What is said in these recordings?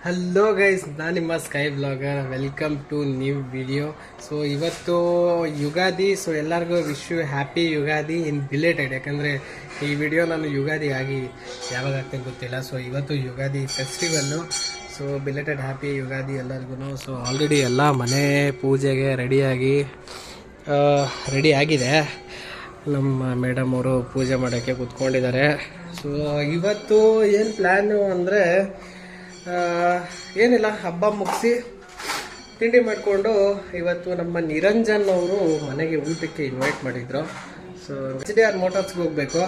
Hello guys, ನಾನು ನಿಮ್ಮ sky blogger. Welcome to new video. So ಇವತ್ತು ಯುಗಾದಿ. ಸೊ ಎಲ್ಲರಿಗೂ wish you happy Ugadi in belated. ಯಾಕಂದರೆ ಈ ವಿಡಿಯೋ ನಾನು ಯುಗಾದಿ ಆಗಿ ಯಾವಾಗ ಆಗ್ತದೆ ಗೊತ್ತಿಲ್ಲ. ಸೊ ಇವತ್ತು Ugadi festival. So belated happy Ugadi ಎಲ್ಲರಿಗೂ. ಸೊ ಆಲ್ರೆಡಿ ಎಲ್ಲ ಮನೆ ಪೂಜೆಗೆ ರೆಡಿ ಆಗಿದೆ. ನಮ್ಮ ಮೇಡಮ್ ಅವರು ಪೂಜೆ ಮಾಡೋಕ್ಕೆ ಕೂತ್ಕೊಂಡಿದ್ದಾರೆ. ಸೊ ಇವತ್ತು ಏನು ಪ್ಲ್ಯಾನು ಅಂದರೆ ಏನಿಲ್ಲ, ಹಬ್ಬ ಮುಗಿಸಿ ತಿಂಡಿ ಮಾಡಿಕೊಂಡು ಇವತ್ತು ನಮ್ಮ ನಿರಂಜನ್ ಅವರು ಮನೆಗೆ ಊಟಕ್ಕೆ ಇನ್ವೈಟ್ ಮಾಡಿದ್ರು. ಸೊ HDR ಮೋಟಾರ್ಸ್ಗೆ ಹೋಗಬೇಕು.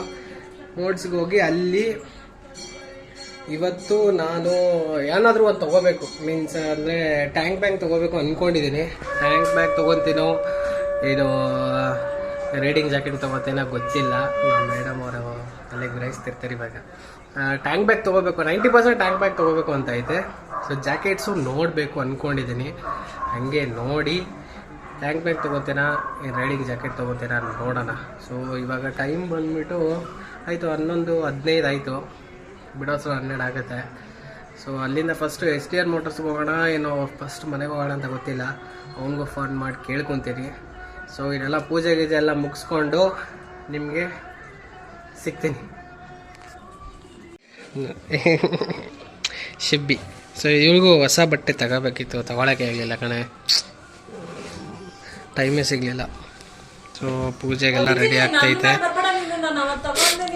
ಮೋಟ್ಸ್ಗೆ ಹೋಗಿ ಅಲ್ಲಿ ಇವತ್ತು ನಾನು ಏನಾದರೂ ಒಂದು ತೊಗೋಬೇಕು. ಮೀನ್ಸ್ ಅಂದರೆ ಟ್ಯಾಂಕ್ ಬ್ಯಾಗ್ ತೊಗೋಬೇಕು ಅಂದ್ಕೊಂಡಿದ್ದೀನಿ. ಟ್ಯಾಂಕ್ ಬ್ಯಾಗ್ ತೊಗೊತೀನೋ ಇದು ರೈಡಿಂಗ್ ಜಾಕೆಟ್ ತೊಗೋತೀನೋ ಗೊತ್ತಿಲ್ಲ. ನಮ್ಮ ಮೇಡಮ್ ಅವರು ತಲೆಗೆ ಗ್ರಹಿಸ್ತಿರ್ತಾರೆ. ಇವಾಗ ಟ್ಯಾಂಕ್ ಬ್ಯಾಗ್ ತೊಗೋಬೇಕು, 90% ಟ್ಯಾಂಕ್ ಬ್ಯಾಗ್ ತೊಗೋಬೇಕು ಅಂತ ಐತೆ. ಸೊ ಜಾಕೆಟ್ಸು ನೋಡಬೇಕು ಅಂದ್ಕೊಂಡಿದ್ದೀನಿ. ಹಾಗೆ ನೋಡಿ ಟ್ಯಾಂಕ್ ಬ್ಯಾಗ್ ತೊಗೋತೀನಾ ರೈಡಿಂಗ್ ಜಾಕೆಟ್ ತೊಗೋತೀನಾ ನೋಡೋಣ. ಸೊ ಇವಾಗ ಟೈಮ್ ಬಂದುಬಿಟ್ಟು ಆಯಿತು 11:15 ಆಯಿತು. ಬಿಡೋಸು 12 ಆಗುತ್ತೆ. ಸೊ ಅಲ್ಲಿಂದ ಫಸ್ಟು HDR ಮೋಟರ್ಸ್ಗೆ ಹೋಗೋಣ ಏನೋ ಫಸ್ಟ್ ಮನೆಗೆ ಹೋಗೋಣ ಅಂತ ಗೊತ್ತಿಲ್ಲ. ಅವನಿಗೂ ಫೋನ್ ಮಾಡಿ ಕೇಳ್ಕೊತೀನಿ. ಸೊ ಇದೆಲ್ಲ ಪೂಜೆ ಗೀಜೆ ಎಲ್ಲ ಮುಗಿಸ್ಕೊಂಡು ನಿಮಗೆ ಸಿಗ್ತೀನಿ. ಶಿಬ್ಬಿ. ಸೊ ಇವ್ರಿಗೂ ಹೊಸ ಬಟ್ಟೆ ತಗೋಬೇಕಿತ್ತು, ತಗೊಳಕ್ಕೆ ಆಗಲಿಲ್ಲ ಕಣೆ, ಟೈಮೇ ಸಿಗಲಿಲ್ಲ. ಸೊ ಪೂಜೆಗೆಲ್ಲ ರೆಡಿ ಆಗ್ತೈತೆ.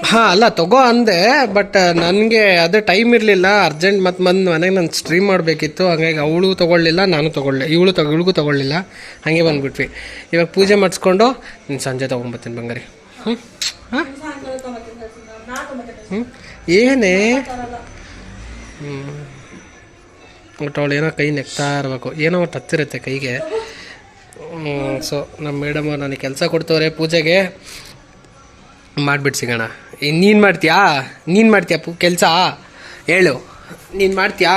ಹಾಂ ಅಲ್ಲ ತಗೋ ಅಂದೆ, ಬಟ್ ನನಗೆ ಅದು ಟೈಮ್ ಇರಲಿಲ್ಲ. ಅರ್ಜೆಂಟ್ ಮತ್ತು ಬಂದು ಮನೆಗೆ ನಾನು ಸ್ಟ್ರೀಮ್ ಮಾಡಬೇಕಿತ್ತು. ಹಾಗಾಗಿ ಅವಳು ತೊಗೊಳ್ಳಿಲ್ಲ, ನಾನು ತೊಗೊಳ್ಳೆ, ಇವಳಿಗೂ ತೊಗೊಳ್ಳಿಲ್ಲ. ಹಾಗೆ ಬಂದುಬಿಟ್ವಿ. ಇವಾಗ ಪೂಜೆ ಮಾಡಿಸ್ಕೊಂಡು ನೀನು ಸಂಜೆ ತೊಗೊಂಬತ್ತೀನಿ ಬಂಗಾರಿ. ಹಾಂ ಏನೇ ಒಟ್ಟು ಅವಳು ಏನೋ ಕೈ ನೆಕ್ತಾ ಇರಬೇಕು, ಏನೋ ಒಟ್ಟು ಹತ್ತಿರುತ್ತೆ ಕೈಗೆ. ಸೊ ನಮ್ಮ ಮೇಡಮ್ ಅವ್ರು ನನಗೆ ಕೆಲಸ ಕೊಡ್ತವ್ರೆ ಪೂಜೆಗೆ. ಮಾಡಿಬಿಟ್ಟು ಸಿಗೋಣ. ನೀನು ಮಾಡ್ತೀಯಾ ಕೆಲಸ? ಹೇಳು, ನೀನು ಮಾಡ್ತೀಯಾ?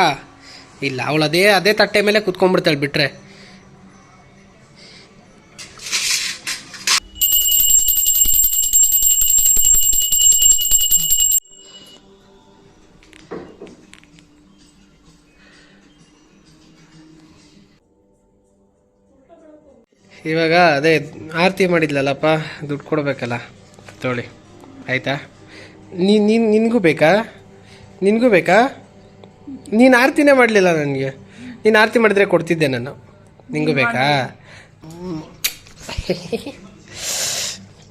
ಇಲ್ಲ, ಅವಳು ಅದೇ ತಟ್ಟೆ ಮೇಲೆ ಕುತ್ಕೊಂಡ್ಬಿಡ್ತಾಳೆ ಬಿಟ್ರೆ. ಇವಾಗ ಅದೇ ಆರತಿ ಮಾಡಿದ್ಲಲ್ಲಪ್ಪ, ದುಡ್ಡು ಕೊಡಬೇಕಲ್ಲ, ತೊಗೊಳ್ಳಿ ಆಯಿತಾ? ನಿನಗೂ ಬೇಕಾ? ನೀನು ಆರತಿನೇ ಮಾಡಲಿಲ್ಲ ನನಗೆ. ನೀನು ಆರತಿ ಮಾಡಿದ್ರೆ ಕೊಡ್ತಿದ್ದೆ ನಾನು. ನಿನಗೂ ಬೇಕಾ?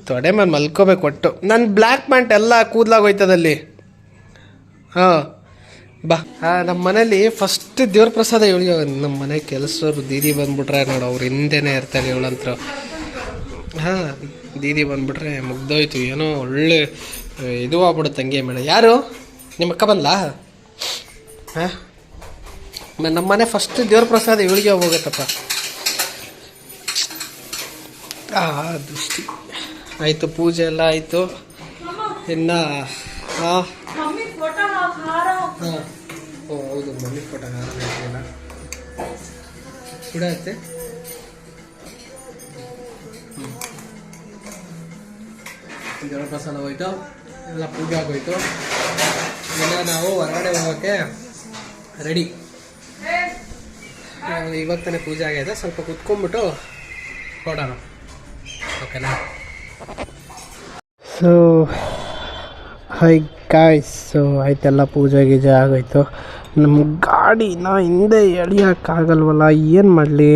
ತೊಡೆ ಮೇಲೆ ಮಲ್ಕೋಬೇಕು ಒಟ್ಟು. ನನ್ನ ಬ್ಲ್ಯಾಕ್ ಪ್ಯಾಂಟ್ ಎಲ್ಲ ಕೂದಲಾಗೋಯ್ತದಲ್ಲಿ. ಹಾಂ ಬಾ. ನಮ್ಮ ಮನೇಲಿ ಫಸ್ಟ್ ದೇವ್ರ ಪ್ರಸಾದ ಇವಳಿಗೆ. ನಮ್ಮ ಮನೆ ಕೆಲಸದವ್ರು ದೀದಿ ಬಂದುಬಿಟ್ರೆ ನೋಡು, ಅವ್ರು ಹಿಂದೆನೇ ಇರ್ತಾರೆ ಇವಳಂತ್ರ. ಹಾಂ ದೀದಿ ಬಂದುಬಿಟ್ರೆ ಮುಗ್ದೋಯ್ತು. ಏನೋ ಒಳ್ಳೆ ಇದು ಆಗ್ಬಿಡುತ್ತೆ ಹಂಗೆ. ಮೇಡಮ್ ಯಾರು ನಿಮ್ಮ ಅಕ್ಕ ಬಂದ್ಲಾ? ಹಾಂ ನಮ್ಮ ಮನೆ ಫಸ್ಟ್ ದೇವ್ರ ಪ್ರಸಾದ ಇವಳಿಗೆ ಹೋಗುತ್ತಪ್ಪ. ದೃಷ್ಟಿ ಆಯಿತು, ಪೂಜೆ ಎಲ್ಲ ಆಯಿತು. ಇನ್ನು ಹಾಂ ಓ ಹೌದು, ಮಮ್ಮಿ ಫೋಟೋ ಹಾಕಿಲ್ಲ ಬಿಡತ್ತೆ. ದೇವರ ಪ್ರಸಾದ ಹೋಯ್ತು, ಎಲ್ಲ ಪೂಜೆ ಆಗೋಯ್ತು. ಇಲ್ಲ ನಾವು ಹೊರಗಡೆ ಹೋಗೋಕ್ಕೆ ರೆಡಿ. ಇವತ್ತನೇ ಪೂಜೆ ಆಗಿದೆ, ಸ್ವಲ್ಪ ಕುತ್ಕೊಂಡ್ಬಿಟ್ಟು ಹೊರಡೋಣ, ಓಕೆನಾ? ಸೊ ಹೈ ಗಾಯ್ಸ್, ಸೊ ಆಯ್ತೆಲ್ಲ ಪೂಜೆ ಗೀಜೆ ಆಗೋಯ್ತು. ನಮ್ಮ ಗಾಡಿನ ಹಿಂದೆ ಎಳಿಯೋಕ್ಕಾಗಲ್ವಲ್ಲ, ಏನು ಮಾಡಲಿ?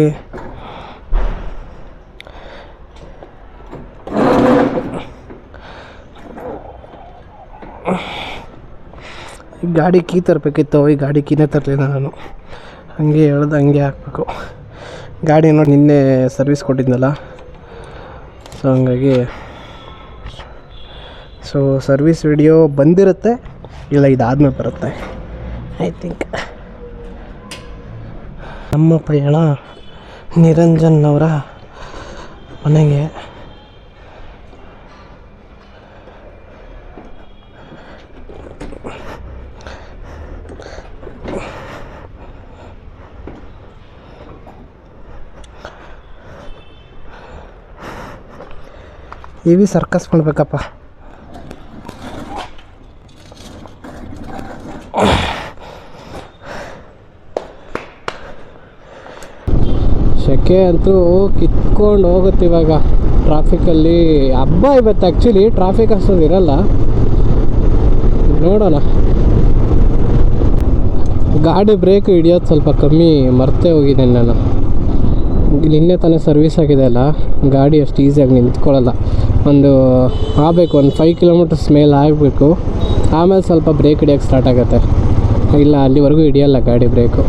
ಗಾಡಿ ಕೀ ತರಬೇಕಿತ್ತು, ಈ ಗಾಡಿ ಕೀನೇ ತರಲಿಲ್ಲ ನಾನು. ಹಂಗೆ ಹೇಳ್ದು ಹಂಗೆ ಹಾಕ್ಬೇಕು. ಗಾಡಿ ನೋಡಿ ನಿನ್ನೆ ಸರ್ವಿಸ್ ಕೊಟ್ಟಿದ್ನಲ್ಲ, ಸೊ ಹಂಗಾಗಿ ಸೊ ಸರ್ವಿಸ್ ವಿಡಿಯೋ ಬಂದಿರುತ್ತೆ, ಇಲ್ಲ ಇದಾದ್ಮೇಲೆ ಬರುತ್ತೆ ಐ ಥಿಂಕ್. ನಮ್ಮ ಪಯಣ ನಿರಂಜನ್ ಅವರ ಮನೆಗೆ. ಇವಿ ಸರ್ಕಸ್ ಮಾಡಬೇಕಪ್ಪ. ಸೆಕೆ ಅಂತೂ ಕಿತ್ಕೊಂಡು ಹೋಗುತ್ತೆ ಇವಾಗ ಟ್ರಾಫಿಕಲ್ಲಿ. ಹಬ್ಬ ಇವತ್ತು ಆ್ಯಕ್ಚುಲಿ ಟ್ರಾಫಿಕ್ ಅಷ್ಟೊಂದು ಇರಲ್ಲ, ನೋಡೋಣ. ಗಾಡಿ ಬ್ರೇಕ್ ಹಿಡಿಯೋದು ಸ್ವಲ್ಪ ಕಮ್ಮಿ ಮರ್ತೇ ಹೋಗಿದ್ದೇನೆ ನಾನು. ನಿನ್ನೆ ತಾನೇ ಸರ್ವಿಸ್ ಆಗಿದೆ ಅಲ್ಲ, ಗಾಡಿ ಅಷ್ಟು ಈಸಿಯಾಗಿ ನಿಂತ್ಕೊಳ್ಳಲ್ಲ. ಒಂದು ಆಗಬೇಕು, ಒಂದು 5 ಕಿಲೋಮೀಟರ್ಸ್ ಮೇಲೆ ಆಗಬೇಕು, ಆಮೇಲೆ ಸ್ವಲ್ಪ ಬ್ರೇಕ್ ಹಿಡಿಯೋಕ್ಕೆ ಸ್ಟಾರ್ಟ್ ಆಗುತ್ತೆ. ಇಲ್ಲ ಅಲ್ಲಿವರೆಗೂ ಹಿಡಿಯಲ್ಲ ಗಾಡಿ ಬ್ರೇಕು.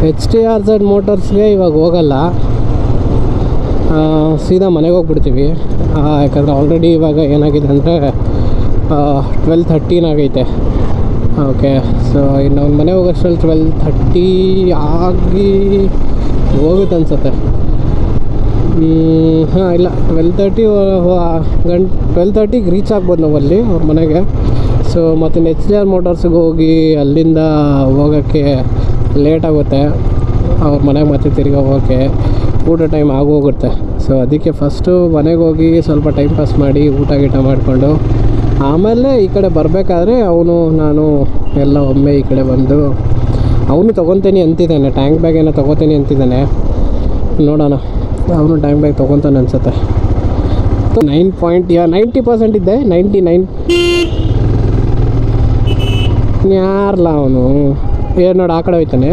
HTRZ ಮೋಟರ್ಸ್ಗೆ ಇವಾಗ ಹೋಗಲ್ಲ, ಸೀದಾ ಮನೆಗೆ ಹೋಗ್ಬಿಡ್ತೀವಿ. ಯಾಕಂದರೆ ಆಲ್ರೆಡಿ ಇವಾಗ ಏನಾಗಿದೆ ಅಂದರೆ 12:13 ಆಗೈತೆ. ಓಕೆ, ಸೊ ಇನ್ನು ಅವ್ನು ಮನೆ ಹೋಗೋಷ್ಟರಲ್ಲಿ 12:30 ಆಗಿ ಹೋಗುತ್ತೆ ಅನ್ಸುತ್ತೆ. ಹಾಂ, ಇಲ್ಲ 12:30ಗೆ ರೀಚ್ ಆಗ್ಬೋದು ನಾವು ಅಲ್ಲಿ ಅವ್ರ ಮನೆಗೆ. ಸೊ ಮತ್ತು HTR ಮೋಟರ್ಸ್ಗೆ ಹೋಗಿ ಅಲ್ಲಿಂದ ಹೋಗೋಕ್ಕೆ ಲೇಟ್ ಆಗುತ್ತೆ ಅವ್ರ ಮನೆಗೆ, ಮತ್ತೆ ತಿರ್ಗಿ ಹೋಗೋಕ್ಕೆ ಊಟ ಟೈಮ್ ಆಗೋಗುತ್ತೆ. ಸೊ ಅದಕ್ಕೆ ಫಸ್ಟು ಮನೆಗೆ ಹೋಗಿ ಸ್ವಲ್ಪ ಟೈಮ್ ಪಾಸ್ ಮಾಡಿ ಊಟ ಗೀಟ ಮಾಡಿಕೊಂಡು ಆಮೇಲೆ ಈ ಕಡೆ ಬರಬೇಕಾದ್ರೆ ನಾನು ಎಲ್ಲ ಒಮ್ಮೆ ಈ ಕಡೆ ಬಂದು ಅವನು ತೊಗೊತೀನಿ ಅಂತಿದ್ದಾನೆ. ಟ್ಯಾಂಕ್ ಬ್ಯಾಗ್ ಏನೋ ತೊಗೋತೀನಿ ಅಂತಿದ್ದಾನೆ, ನೋಡೋಣ. ಅವನು ಟ್ಯಾಂಕ್ ಬ್ಯಾಗ್ ತೊಗೊತಾನೆ ಅನಿಸುತ್ತೆ. 90% ಇದ್ದೆ, 99 ಯಾರಲ್ಲ ಅವನು. ಏನು ನೋಡಿ ಆ ಕಡೆ ಹೋಯ್ತಾನೆ,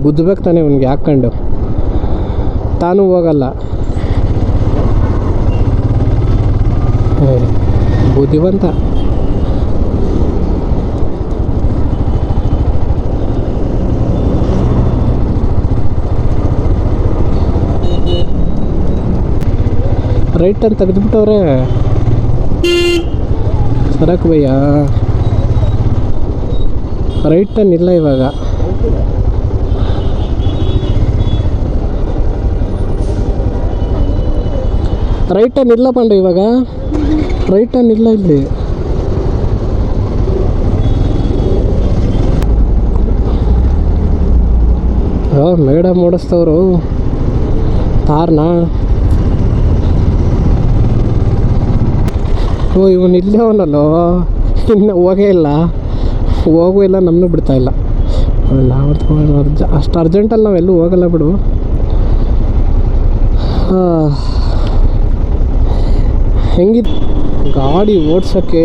ಗುದ್ದಬೇಕು ತಾನೆ ಅವ್ನಿಗೆ ಹಾಕ್ಕೊಂಡು. ತಾನು ಹೋಗಲ್ಲ, ಬುದ್ಧಿವಂತ. ರೈಟ್ ಅಂತ ತೆಗೆದುಬಿಟ್ಟವ್ರೆ. ಸರಕು ಭಯ್ಯ, ರೈಟ್ ಟರ್ನ್ ಇಲ್ಲ ಇವಾಗ. ರೈಟ್ ಟರ್ನ್ ಇಲ್ಲ ಪಂಡು ಇವಾಗ, ರೈಟ್ ಟರ್ನ್ ಇಲ್ಲ ಇಲ್ಲಿ. ಮೇಡಮ್ ಓಡಿಸ್ತವ್ರು ತಾರ್ನ. ಇವನು ಇಲ್ಲೇ ಅವನಲ್ಲೋ, ಇನ್ನು ಹೋಗೇ ಇಲ್ಲ, ಹೋಗೂ ಇಲ್ಲ, ನಮ್ಮನ್ನು ಬಿಡ್ತಾಯಿಲ್ಲ. ನಾವು ಅಷ್ಟು ಅರ್ಜೆಂಟಲ್ಲಿ ನಾವೆಲ್ಲೂ ಹೋಗಲ್ಲ ಬಿಡು. ಹೆಂಗಿತ್ತು ಗಾಡಿ ಓಡ್ಸೋಕ್ಕೆ,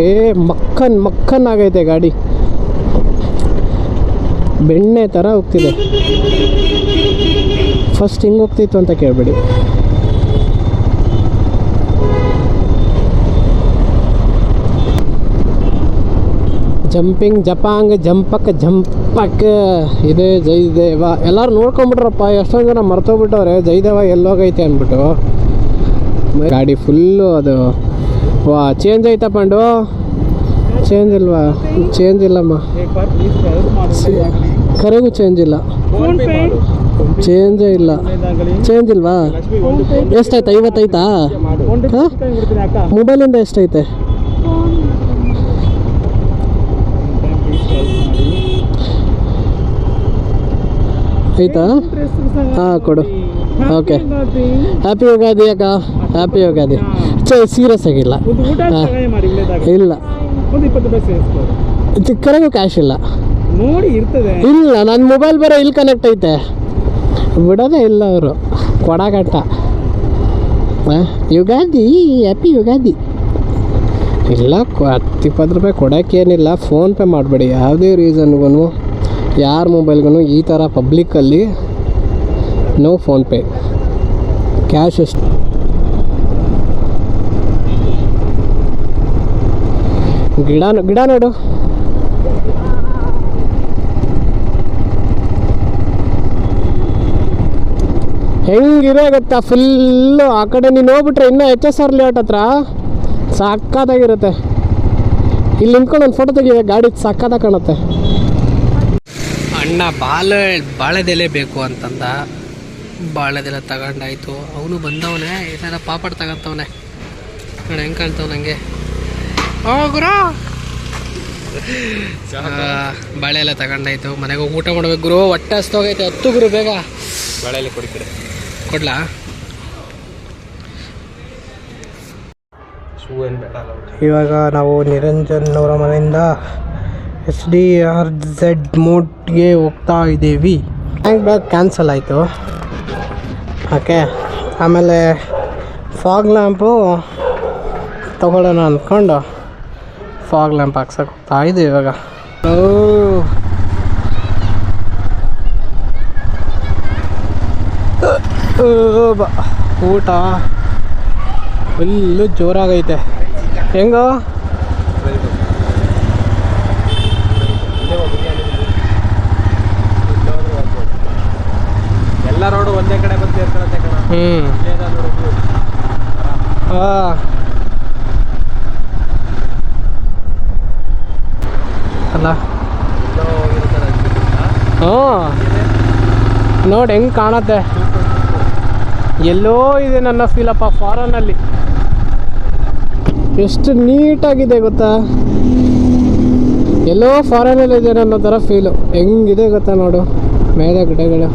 ಮಕ್ಕನ್ ಆಗೈತೆ ಗಾಡಿ, ಬೆಣ್ಣೆ ಥರ ಹೋಗ್ತಿದೆ. ಫಸ್ಟ್ ಹಿಂಗೆ ಹೋಗ್ತಿತ್ತು ಅಂತ ಕೇಳಬೇಡಿ. ಜಂಪಿಂಗ್ ಜಪಾಂಗ್ ಜಂಪಕ್ ಇದೆ ಜೈದೇವ. ಎಲ್ಲರೂ ನೋಡ್ಕೊಂಬಿಟ್ರಪ್ಪ, ಎಷ್ಟೊಂದು ಜನ ಮರ್ತೋಗ್ಬಿಟ್ಟವ್ರೆ ಜೈದೇವ ಎಲ್ಲೋಗೈತೆ ಅಂದ್ಬಿಟ್ಟು. ಗಾಡಿ ಫುಲ್ಲು ಅದು ಚೇಂಜ್ ಐತಾ ಪಂಡು? ಚೇಂಜ್ ಇಲ್ವಾ? ಚೇಂಜ್ ಇಲ್ಲಮ್ಮ, ಕರೆಗೂ ಚೇಂಜ್ ಇಲ್ಲ, ಚೇಂಜೇ ಇಲ್ಲ. ಚೇಂಜ್ ಇಲ್ವಾ? ಎಷ್ಟಾಯ್ತಾ? 50 ಐತಾ? ಮೊಬೈಲಿಂದ ಎಷ್ಟೈತೆ? ಆಯ್ತಾ? ಹಾಂ ಕೊಡು. ಓಕೆ, ಹ್ಯಾಪಿ ಯುಗಾದಿ ಅಕ್ಕ, ಹ್ಯಾಪಿ ಯುಗಾದಿ. ಸೀರಿಯಸ್ ಆಗಿಲ್ಲ, ಇಲ್ಲ ಕರೆಗೂ ಕ್ಯಾಶ್ ಇಲ್ಲ ನೋಡಿ ಇರ್ತದೆ. ಇಲ್ಲ, ನನ್ನ ಮೊಬೈಲ್ ಬೇರೆ ಇಲ್ಲಿ ಕನೆಕ್ಟ್ ಐತೆ, ಬಿಡೋದೇ ಇಲ್ಲ ಅವರು ಕೊಡಗಟ್ಟ. ಯುಗಾದಿ, ಹ್ಯಾಪಿ ಯುಗಾದಿ. ಇಲ್ಲ 10-20 ರೂಪಾಯಿ ಕೊಡೋಕ್ಕೇನಿಲ್ಲ, ಫೋನ್ಪೇ ಮಾಡಬೇಡಿ ಯಾವುದೇ ರೀಸನ್ಗೂ, ಯಾರ ಮೊಬೈಲ್ಗೂ ಈ ಥರ ಪಬ್ಲಿಕ್ಕಲ್ಲಿ ನೋ ಫೋನ್ಪೇ, ಕ್ಯಾಶ್ ಅಷ್ಟು. ಗಿಡ ನೋಡು, ಹೆಂಗಿದೆ ಗೊತ್ತಾ? ಫುಲ್ಲು ಆ ಕಡೆ ನೀನು ಹೋಗ್ಬಿಟ್ರೆ ಇನ್ನೂ HSR ಲೇಔಟ್ ಹತ್ರ ಸಕ್ಕತ್ತಾಗಿರುತ್ತೆ. ಇಲ್ಲಿ ನಿಂತ್ಕೊಂಡು ಒಂದು ಫೋಟೋ ತೆಗಿಬೇಕು, ಗಾಡಿ ಸಕ್ಕತ್ತಾಗಿ ಕಾಣುತ್ತೆ. ಅಣ್ಣ ಬಾಳೆದೆಲೆ ಬೇಕು ಅಂತಂದ, ಬಾಳೆದೆಲೆ ತಗೊಂಡಾಯ್ತು. ಅವನು ಬಂದವನೇ, ಏನಾರ ಪಾಪಡ್ ತಗೊಂತವನೆ ನೋಡಿ, ಹೆಂಗೆ ಕಾಣ್ತವ ನನಗೆ. ಗುರು ಬಾಳೆ ಎಲ್ಲ ತಗೊಂಡಾಯ್ತು, ಮನೆಗೆ ಹೋಗಿ ಊಟ ಮಾಡ್ಬೇಕು ಗುರು, ಹೊಟ್ಟೆ ಹಸ್ತೋಗೈತೆ. 10 ಗುರು ಬೇಗ ಬಾಳೆ ಎಲ್ಲ ಕೊಡಿ ಕಡೆ. ಕೊಡ್ಲಾ? ಇವಾಗ ನಾವು ನಿರಂಜನ್ ಅವರ ಮನೆಯಿಂದ HDRZ ಮೋಡ್ಗೆ ಹೋಗ್ತಾ ಇದ್ದೀವಿ. ಟ್ಯಾಂಕ್ ಬ್ಯಾಗ್ ಕ್ಯಾನ್ಸಲ್ ಆಯಿತು. ಓಕೆ, ಆಮೇಲೆ ಫಾಗ್ ಲ್ಯಾಂಪು ತಗೊಳ್ಳೋಣ ಅಂದ್ಕೊಂಡು ಫಾಗ್ ಲ್ಯಾಂಪ್ ಹಾಕ್ಸಕ್ಕೆ ಹೋಗ್ತಾ ಇದ್ದೀವಿ ಇವಾಗ. ಊಟ ಫುಲ್ಲು ಜೋರಾಗೈತೆ. ಹೆಂಗೋ ಎಲ್ಲ ರೋಡು ಒಂದೇ ಕಡೆ ಬಂದಿರ್ತದೆ ಕಣ. ಅಲ್ಲ ನೋಡಿ ಹೆಂಗೆ ಕಾಣತ್ತೆ. ಎಲ್ಲೋ ಇದೆ ನನ್ನ ಫೀಲಪ್ಪ ಫಾರನಲ್ಲಿ. ಎಷ್ಟು ನೀಟಾಗಿದೆ ಗೊತ್ತಾ, ಎಲ್ಲೋ ಫಾರನಲ್ಲಿದೆ ಅನ್ನೋ ಥರ ಫೀಲು. ಹೆಂಗಿದೆ ಗೊತ್ತಾ ನೋಡು, ಮೇಲೆ ಗಿಡಗಳು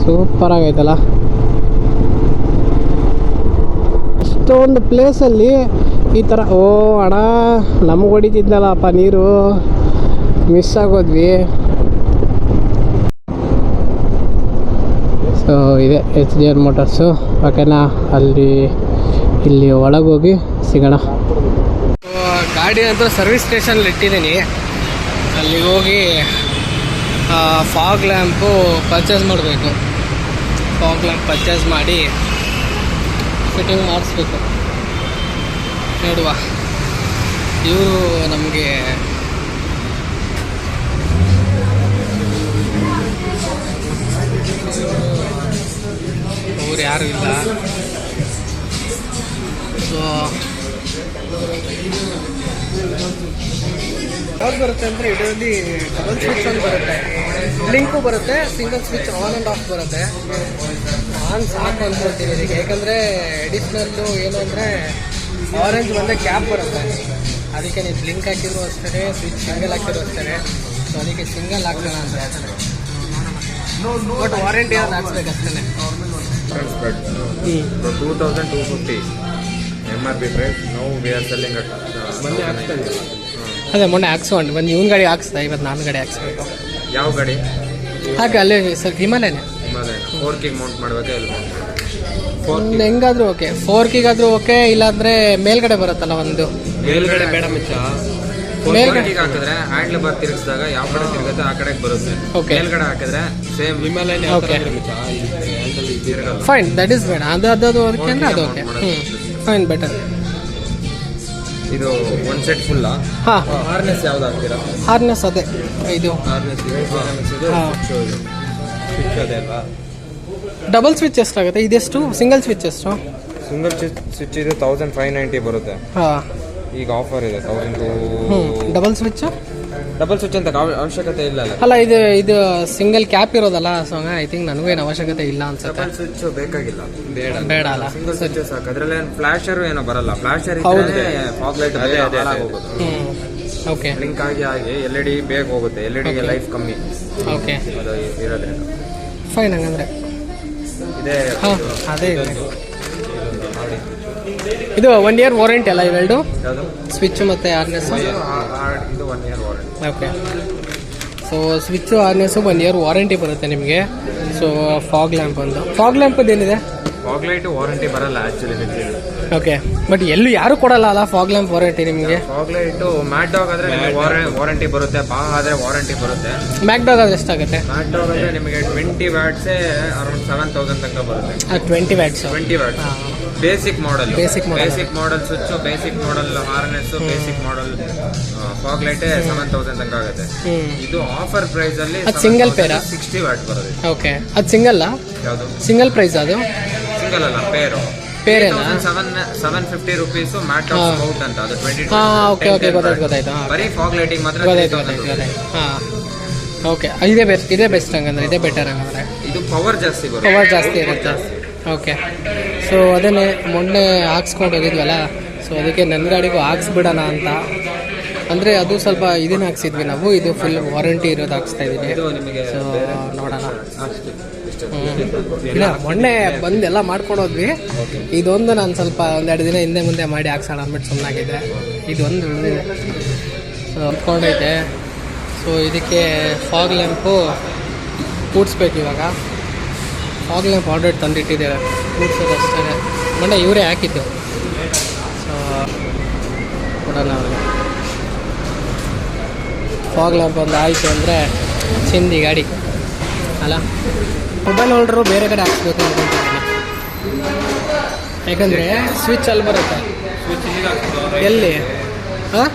ಸೂಪರ್ ಆಗೈತಲ್ಲ. ಅಷ್ಟೊಂದು ಪ್ಲೇಸಲ್ಲಿ ಈ ಥರ. ಓ ಅಣ್ಣ, ನಮಗೆ ಹೊಡಿತಿದ್ನಲ್ಲ ಅಪ್ಪ ನೀರು, ಮಿಸ್ ಆಗೋದ್ವಿ. ಸೊ ಇದೆ HDR ಮೋಟರ್ಸು. ಓಕೆನಾ, ಇಲ್ಲಿ ಒಳಗೋಗಿ ಸಿಗೋಣ. ಗಾಡಿ ಅಂತೂ ಸರ್ವಿಸ್ ಸ್ಟೇಷನಲ್ಲಿ ಇಟ್ಟಿದ್ದೀನಿ. ಅಲ್ಲಿಗೆ ಹೋಗಿ ಫಾಗ್ ಲ್ಯಾಂಪು ಪರ್ಚೇಸ್ ಮಾಡಬೇಕು. ಫಾಗ್ ಲ್ಯಾಂಪ್ ಪರ್ಚೇಸ್ ಮಾಡಿ ಫಿಟ್ಟಿಂಗ್ ಮಾಡಿಸ್ಬೇಕು. ನೋಡುವ, ಇವರು ನಮಗೆ ಅವ್ರು ಯಾರೂ ಇಲ್ಲ. ಸೊ ಯಾವ್ದು ಬರುತ್ತೆ ಅಂದರೆ ಇದರಲ್ಲಿ ಡಬಲ್ ಸ್ವಿಚ್ ಒಂದು ಬರುತ್ತೆ, ಬ್ಲಿಂಕು ಬರುತ್ತೆ, single switch on and of ಬರುತ್ತೆ. ಆನ್ ಸಾಕು ಅಂದ್ಕೊಳ್ತೀನಿ ಇದಕ್ಕೆ, ಯಾಕಂದರೆ ಅಡಿಷ್ನಲ್ಲು ಏನು ಅಂದರೆ ಆರೆಂಜ್ ಒಂದೇ ಕ್ಯಾಪ್ ಬರುತ್ತೆ. ಅದಕ್ಕೆ ನೀವು ಬ್ಲಿಂಕ್ ಹಾಕಿದ್ರು ಅಷ್ಟೇ, ಸ್ವಿಚ್ ಸಿಂಗಲ್ ಹಾಕಿದ್ರು ಅಷ್ಟೇ. ಸೊ ಅದಕ್ಕೆ ಸಿಂಗಲ್ ಹಾಕ್ತಾನೆ ಅಂತ ಹೇಳ್ತಾರೆ. ಬಟ್ ವಾರಂಟಿ ಅದು ಹಾಕ್ಸ್ಬೇಕು ಅಷ್ಟೇ. 2250 MRP ಪ್ರೈಸ್. ನಾವು ವಿ ಆರ್ ಸೆಲ್ಲಿಂಗ್ ಅಟ್ ಮೊನ್ನೆ ಹಾಕ್ತಾ ಇದ್ದೀವಿ. ಅದೇ ಮೊನ್ನೆ ಹಾಕ್ಸೋಣ ಬಂದು ಇವನ್ ಗಾಡಿ ಹಾಕ್ಸ್ತಾ, ಇವತ್ತು ನಾನು ಗಾಡಿ ಹಾಕ್ಸ್ಬೇಕು. ಯಾವ ಗಾಡಿ? ಹಾಗೆ ಅಲ್ಲೇ ಸರ್ ಹಿಮಾಲಯನೇ. 4K ಮೌಂಟ್ ಮಾಡಬೇಕಾ? ಇಲ್ಲಿ ಹೆಂಗಾದ್ರೂ ಓಕೆ, 4Kಗಾದ್ರೂ ಓಕೆ. ಇಲ್ಲಾಂದ್ರೆ ಮೇಲ್ಗಡೆ ಬರುತ್ತಲ್ಲ ಒಂದು, ಮೇಲ್ಗಡೆ ಬೇಡ ಮಿಚ್ಚ. ಮೇಲ್ಗಡೆ ಹಾಕಿದ್ರೆ ಹ್ಯಾಂಡ್ಲ್ ಬಾರ್ ತಿರುಗಿಸಿದಾಗ ಯಾವ ಕಡೆ ತಿರುಗುತ್ತೆ ಆ ಕಡೆಗೆ ಬರುತ್ತೆ. ಮೇಲ್ಗಡೆ ಹಾಕಿದ್ರೆ ಸೇಮ್ ಹಿಮಾಲಯನೇ. ಓಕೆ ಫೈನ್, ದಟ್ ಇಸ್ ಬೇಡ. ಅದು ಓಕೆ ಅಂದ್ರೆ ಅದು ಓಕೆ. Fine, better. ಇದು ಒಂದು ಸೆಟ್ ಫುಲ್ಲಾ? ಹಾಂ. ಹಾರ್ನೆಸ್ ಯಾವ್ದು ಹಾಕ್ತೀರಾ? ಹಾರ್ನೆಸ್ ಅದೇ ಇದು ಹಾರ್ನೆಸ್ ಸ್ವಿಚ್ ಅದೇ ಅಲ್ವಾ? ಡಬಲ್ ಸ್ವಿಚ್ ಎಷ್ಟಾಗುತ್ತೆ? ಇದೆಷ್ಟು? ಸಿಂಗಲ್ ಸ್ವಿಚ್ ಎಷ್ಟು? ಸಿಂಗಲ್ ಸ್ವಿಚ್ ಇದು 1590 ಬರುತ್ತೆ. ಹಾಂ, ಈಗ ಆಫರ್ ಇದೆ 1200. ಡಬಲ್ ಸ್ವಿಚ್ ಅಂತ ಅವಶ್ಯಕತೆ ಇಲ್ಲ ಅಲ್ಲ. ಇದು ಸಿಂಗಲ್ ಕ್ಯಾಪ್ ಇರೋದಲ್ಲ. ಸೊ ಐ ಥಿಂಕ್ ನನಗೂ ಏನು ಅವಶ್ಯಕತೆ ಇಲ್ಲ ಅನ್ಸುತ್ತೆ. ಡಬಲ್ ಸ್ವಿಚ್ ಬೇಕಾಗಿಲ್ಲ, ಬೇಡ ಅಲ್ಲ. ಸಿಂಗಲ್ ಸ್ವಿಚ್ ಸಾಕು. ಅದ್ರಲ್ಲಿ ಫ್ಲಾಶರ್ ಏನೋ ಬರಲ್ಲ. ಫ್ಲಾಶರ್ ಫಾಗ್ ಲೈಟ್ ಹೋಗೋದು. ಓಕೆ, ಬ್ಲಿಂಕ್ ಆಗಿ LED ಬೇಗ ಹೋಗುತ್ತೆ. LEDಗೆ ಲೈಫ್ ಕಮ್ಮಿ. ಓಕೆ, ಅದು ಇರೋದ್ರಿಂದ ಫೈನ್. ಹಂಗಂದ್ರೆ ಇದೆ. ಹಾಂ, ಅದೇ ಇದೆ. ಇದು 1 year ವಾರಂಟಿ ಅಲ್ಲ ಇವೆರಡು? ಯಾವುದು? ಸ್ವಿಚ್ ಮತ್ತು ಹಾರ್ನೆಸ್. ಇದು 1 year warranty. Okay, so switch harness 1 year warranty ಬರುತ್ತೆ ನಿಮಗೆ. ಸೊ ಫಾಗ್ ಲ್ಯಾಂಪ್ ಒಂದು. ಫಾಗ್ ಲ್ಯಾಂಪದ್ದು ಏನಿದೆ? ಫಾಗ್ ಲೈಟ್ ವಾರಂಟಿ ಬರಲ್ಲ ಆಕ್ಚುಲಿ. ಓಕೆ, ಬಟ್ ಎಲ್ಲೂ ಯಾರು ಕೊಡಲ್ಲ ಅಲ್ಲ ಫಾಗ್ ಲ್ಯಾಂಪ್ ವಾರಂಟಿ ನಿಮಗೆ? ಫಾಗ್ ಲೈಟ್ ಮ್ಯಾಟ್ ಡಾಗ್ ಆದ್ರೆ ವಾರಂಟಿ ಬರುತ್ತೆ. ಬಾಹ್ ಆದ್ರೆ ವಾರಂಟಿ ಬರುತ್ತೆ. ಮ್ಯಾಕ್ ಡಾಗ್ ಆದ್ರೆ ಎಷ್ಟಾಗುತ್ತೆ? ಮ್ಯಾಟ್ ಡಾಗ್ ಆದ್ರೆ ನಿಮಗೆ 20 ವ್ಯಾಟ್ಸ್ ಅರೌಂಡ್ 7000 ತನಕ ಬರುತ್ತೆ. 20 watts. Basic model switch, basic model harness, basic model fog light 7000 ತನಕ ಆಗುತ್ತೆ. ಇದು ಆಫರ್ ಪ್ರೈಸ್ ಅಲ್ಲಿ ಸಿಂಗಲ್ ಪೇರಾ 60 ವ್ಯಾಟ್ ಬರುತ್ತೆ. ಓಕೆ, ಅದು ಸಿಂಗಲ್? ಯಾವುದು ಸಿಂಗಲ್ ಪ್ರೈಸ್? ಅದು ಸಿಂಗಲ್ ಅಲ್ಲ, ಪೇರೇನಾ? 750 rupees ಮ್ಯಾಟ್ ಆಫ್ ಸ್ಕೌಟ್ ಅಂತ. ಅದು 20. ಓಕೆ, ಗೊತ್ತಾಯ್ತು. ಬರೀ ಫಾಗ್ ಲೈಟಿಂಗ್ ಮಾತ್ರ. ಹಾಂ, ಓಕೆ, ಇದೇ ಬೆಸ್ಟ್ ಹಂಗಂದ್ರೆ. ಇದೇ ಬೆಟರ್ ಹಂಗಂದ್ರೆ. ಇದು ಪವರ್ ಜಾಸ್ತಿ ಇರುತ್ತೆ. ಓಕೆ, ಸೊ ಅದನ್ನೇ ಮೊನ್ನೆ ಹಾಕ್ಸ್ಕೊಂಡು ಹೋಗಿದ್ವಲ್ಲ, ಸೊ ಅದಕ್ಕೆ ನನ್ನ ಗಾಡಿಗೂ ಹಾಕ್ಸ್ಬಿಡೋಣ ಅಂತ. ಅಂದರೆ ಅದು ಸ್ವಲ್ಪ ಇದನ್ನ ಹಾಕ್ಸಿದ್ವಿ ನಾವು, ಇದು ಫುಲ್ ವಾರಂಟಿ ಇರೋದು ಹಾಕ್ಸ್ತಾ ಇದ್ದೀನಿ. ಸೊ ನೋಡೋಣ. ಇಲ್ಲ ಮೊನ್ನೆ ಬಂದೆಲ್ಲ ಮಾಡ್ಕೊಡೋದ್ವಿ. ಇದೊಂದು ನಾನು ಸ್ವಲ್ಪ ಒಂದೆರಡು ದಿನ ಹಿಂದೆ ಮುಂದೆ ಮಾಡಿ ಹಾಕ್ಸೋಣ ಅಂದ್ಬಿಟ್ಟು ಸುಮ್ಮನಾಗಿದ್ದೆ. ಇದೊಂದು ಉಳಿದಿದೆ. ಸೊ ಅಂದ್ಕೊಂಡೈತೆ. ಸೊ ಇದಕ್ಕೆ ಫಾಗ್ ಲ್ಯಾಂಪು ಕೂಡಿಸ್ಬೇಕು ಇವಾಗ. ಫಾಗ್ ಲ್ಯಾಂಪ್ ಆರ್ಡರ್ ತಂದಿಟ್ಟಿದ್ದೇವೆ, ಕೂಡಿಸೋದು ಅಷ್ಟೇ. ಮೊನ್ನೆ ಇವರೇ ಹಾಕಿದ್ದು. ಸೊ ಕೊಡೋಣ ಅವ್ರಿಗೆ. ಫಾಗ್ ಲ್ಯಾಂಪ್ ಒಂದು ಆಯಿತು ಅಂದರೆ ಚಿಂದಿ ಗಾಡಿ ಅಲ್ಲ. ಮೊಬೈಲ್ ಹೋಲ್ಡ್ರು ಬೇರೆ ಕಡೆ ಹಾಕ್ಸ್ಬೇಕು ಅಂದ್ಕೊಂಡಿದ್ದೀನಿ. ಯಾಕಂದರೆ ಸ್ವಿಚ್ ಅಲ್ಲಿ ಬರುತ್ತೆ. ಎಲ್ಲಿ? ಹಾಂ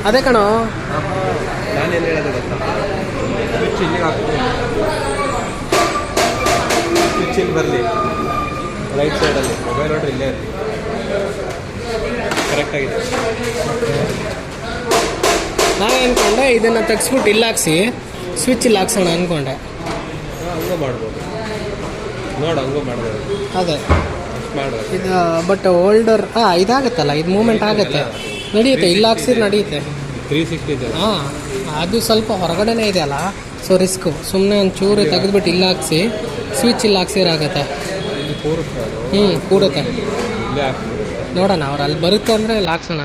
ಅದೇ ಕಣೋ. ನಾನೇನು ಹೇಳೋದು ಗೊತ್ತಾ, ಸ್ವಿಚ್ ಇಲ್ಲಿಗೆ ಹಾಕ್ತೀನಿ, ಸ್ವಿಚ್ ಇಲ್ಲಿ ಬರಲಿ ರೈಟ್ ಸೈಡಲ್ಲಿ, ಮೊಬೈಲ್ ನೋಡ್ರಿ ಇಲ್ಲೇ ಇರಲಿ. ಕರೆಕ್ಟಾಗಿದೆ. ನಾನು ಅಂದ್ಕೊಂಡೆ ಇದನ್ನು ತೆಗ್ಸ್ಬಿಟ್ಟು ಇಲ್ಲಿ ಹಾಕ್ಸಿ ಸ್ವಿಚ್ ಇಲ್ಲಿ ಹಾಕ್ಸೋಣ ಅಂದ್ಕೊಂಡೆ. ಹಂಗೂ ಮಾಡ್ಬೋದು ನೋಡು, ಹಂಗೂ ಮಾಡ್ಬೋದು. ಅದೇ ಮಾಡ್ಬೋದು ಇದು. ಬಟ್ ಹೋಲ್ಡರ್ ಇದಾಗುತ್ತಲ್ಲ, ಇದು ಮೂಮೆಂಟ್ ಆಗುತ್ತೆ, ನಡೆಯುತ್ತೆ. ಇಲ್ಲಿ ಹಾಕ್ಸಿದ್ರೆ ನಡೆಯುತ್ತೆ. 360 ಇದೆ. ಹಾಂ ಅದು ಸ್ವಲ್ಪ ಹೊರಗಡೆನೇ ಇದೆ ಅಲ್ಲ, ಸೊ ರಿಸ್ಕು. ಸುಮ್ಮನೆ ಒಂದು ಚೂರು ತೆಗೆದ್ಬಿಟ್ಟು ಇಲ್ಲಿ ಹಾಕ್ಸಿ ಸ್ವಿಚ್ ಇಲ್ಲಿ ಹಾಕ್ಸಿರಾಗುತ್ತೆ. ಕೂರುತ್ತೆ. ನೋಡೋಣ, ಅವ್ರು ಅಲ್ಲಿ ಬರುತ್ತೆ ಅಂದರೆ ಇಲ್ಲಿ ಹಾಕ್ಸೋಣ.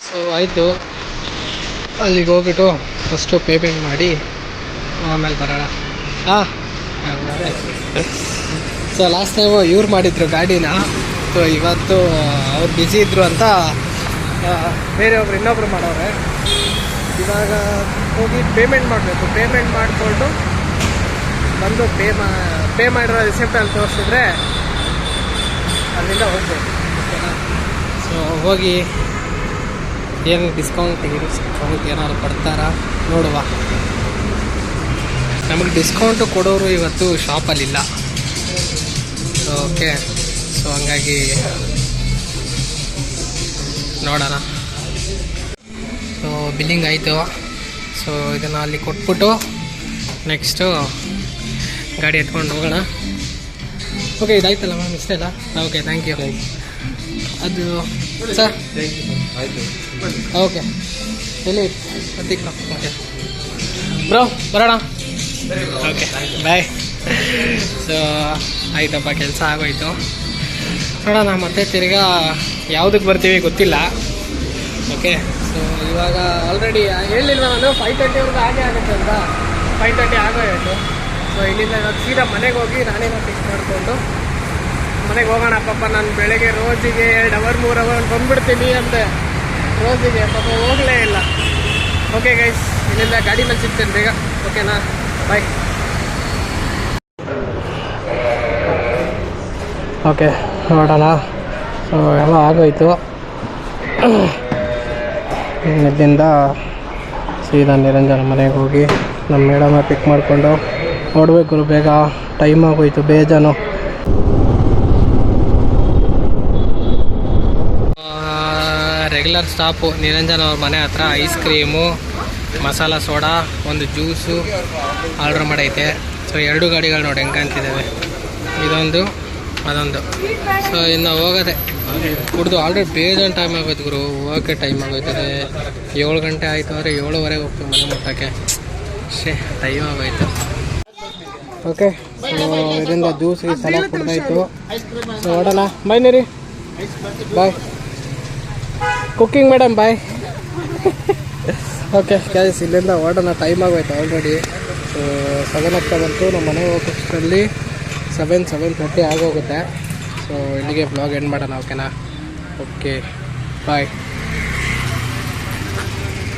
ಸೊ ಆಯಿತು, ಅಲ್ಲಿಗೆ ಹೋಗ್ಬಿಟ್ಟು ಫಸ್ಟು ಪೇಮೆಂಟ್ ಮಾಡಿ ಆಮೇಲೆ ಬರೋಣ. ಸೊ ಲಾಸ್ಟ್ ಟೈಮು ಇವ್ರು ಮಾಡಿದ್ರು ಗಾಡಿನ. ಸೊ ಇವತ್ತು ಅವ್ರು ಬ್ಯುಸಿ ಇದ್ದರು ಅಂತ ಬೇರೆಯೊಬ್ರು ಇನ್ನೊಬ್ರು ಮಾಡೋರೆ. ಇವಾಗ ಹೋಗಿ ಪೇಮೆಂಟ್ ಮಾಡಬೇಕು. ಪೇಮೆಂಟ್ ಮಾಡಿಕೊಂಡು ಬಂದು ಪೇ ಮಾಡಿರೋ ರಿಸಿಪ್ಟಲ್ಲಿ ತೋರಿಸಿದ್ರೆ ಅಲ್ಲಿಂದ ಹೋಗ್ಬೇಕು. ಓಕೆನಾ? ಸೊ ಹೋಗಿ ಏನು ಡಿಸ್ಕೌಂಟ್ ಏನಾದ್ರು ಕೊಡ್ತಾರಾ ನೋಡುವ. ನಮಗೆ ಡಿಸ್ಕೌಂಟು ಕೊಡೋರು ಇವತ್ತು ಶಾಪಲ್ಲಿಲ್ಲ. ಸೊ ಓಕೆ, ಸೊ ಹಂಗಾಗಿ ನೋಡೋಣ. ಸೊ ಬಿಲ್ಲಿಂಗ್ ಆಯಿತು. ಸೊ ಇದನ್ನು ಅಲ್ಲಿ ಕೊಟ್ಬಿಟ್ಟು ನೆಕ್ಸ್ಟು ಗಾಡಿ ಎತ್ಕೊಂಡು ಹೋಗೋಣ. ಓಕೆ, ಇದಾಯ್ತಲ್ಲ ಮ್ಯಾಮ್, ಇಷ್ಟೇ ಅಲ್ಲ? Okay, thank you. ಅದು ಸರ್ ಆಯಿತು. ಓಕೆ, ಎಲ್ಲಿ ಅತಿಕ್ ಓಕೆ ಬ್ರೋ, ಬರೋಣ. Okay, bye. ಸೊ ಆಯ್ತಪ್ಪ, ಕೆಲಸ ಆಗೋಯ್ತು. ನೋಡೋಣ ಮತ್ತೆ ತಿರ್ಗಾ ಯಾವುದಕ್ಕೆ ಬರ್ತೀವಿ ಗೊತ್ತಿಲ್ಲ. ಓಕೆ, ಸೊ ಇವಾಗ ಆಲ್ರೆಡಿ ಹೇಳಿಲ್ಲ ನಾನು 5:30 ಹಾಗೆ ಆಗುತ್ತೆ ಅಂತ. 5:30 ಆಗೋಯ್ತು. ಸೊ ಇಲ್ಲಿಂದ ಇವಾಗ ಸೀದಾ ಮನೆಗೆ ಹೋಗಿ ನಾನೇನೋ ಫಿಕ್ಸ್ ಮಾಡಿಕೊಂಡು ಮನೆಗೆ ಹೋಗೋಣ. ಪಾಪ ನಾನು ಬೆಳಗ್ಗೆ ರೋಜಿಗೆ 2 ಅವರ್ 3 ಅವರ್ ಬಂದ್ಬಿಡ್ತೀನಿ ಅಂತೆ ರೋಜಿಗೆ. ಪಾಪ ಹೋಗಲೇ ಇಲ್ಲ. ಓಕೆ ಗೈಸ್, ಇಲ್ಲಿಂದ ಗಾಡಿ ಮೇಲೆ ಸಿಗ್ತೇನೆ ಬೇಗ. ಓಕೆನಾ? ಬಾಯ್. ಓಕೆ, ನೋಡೋಣ. ಸೊ ಎಲ್ಲ ಆಗೋಯ್ತು. ಇಲ್ಲಿಂದ ಸೀದಾ ನಿರಂಜನ ಮನೆಗೆ ಹೋಗಿ ನಮ್ಮ ಮೇಡಮ ಪಿಕ್ ಮಾಡಿಕೊಂಡು ನೋಡಬೇಕು. ಬೇಗ ಟೈಮ್ ಆಗೋಯ್ತು, ಬೇಜಾನು. ರೆಗ್ಯುಲರ್ ಸ್ಟಾಪು ನಿರಂಜನ್ ಅವ್ರ ಮನೆ ಹತ್ರ ಐಸ್ ಕ್ರೀಮು, ಮಸಾಲ ಸೋಡಾ, ಒಂದು ಜ್ಯೂಸು ಆರ್ಡ್ರ್ ಮಾಡೈತೆ. ಸೊ 2 ಗಾಡಿಗಳು ನೋಡಿ ಹೆಂಗೆ ಕಾಣ್ತಿದ್ದಾವೆ, ಇದೊಂದು ಅದೊಂದು. ಸೊ ಇನ್ನು ಹೋಗೋದೆ ಕುಡ್ದು ಆಲ್ರೆಡಿ ಬೇಜಾನ್ ಟೈಮ್ ಆಗೋಯ್ತು ಗುರು. ಹೋಗೋಕ್ಕೆ ಟೈಮ್ ಆಗೋಯ್ತದೆ. 7 ಗಂಟೆ ಆಯಿತು ಅಂದರೆ 7:15 ಹೋಗ್ತೀವಿ ಮನೆ ಮುಟ್ಟೋಕ್ಕೆ. ಅಷ್ಟೇ ಟೈಮ್ ಆಗೋಯ್ತು. ಓಕೆ, ಸೊ ಇದರಿಂದ ಜ್ಯೂಸ್ ಸಲ ಕುಡ್ದಾಯ್ತು. ಸೊ ನೋಡೋಣ. ಬಾಯ್ ನೀರಿ, ಬಾಯ್. ಕುಕ್ಕಿಂಗ್ ಮೇಡಮ್, ಬಾಯ್. ಓಕೆ ಗೈಸ್, ಇಲ್ಲಿಂದ ಹೊರಡೋಣ. ಟೈಮ್ ಆಗೋಯ್ತು ಆಲ್ರೆಡಿ. ಸೊ 7 ಆಗ್ತಾ ಬಂತು. ನಮ್ಮ ಮನೆಗೆ ಹೋಗೋಷ್ಟರಲ್ಲಿ 7:30 ಆಗೋಗುತ್ತೆ. ಸೊ ಸೊ ಇಲ್ಲಿಗೆ ಬ್ಲಾಗ್ ಎಂಡ್ ಮಾಡೋಣ, ಓಕೆನಾ? ಓಕೆ ಬಾಯ್.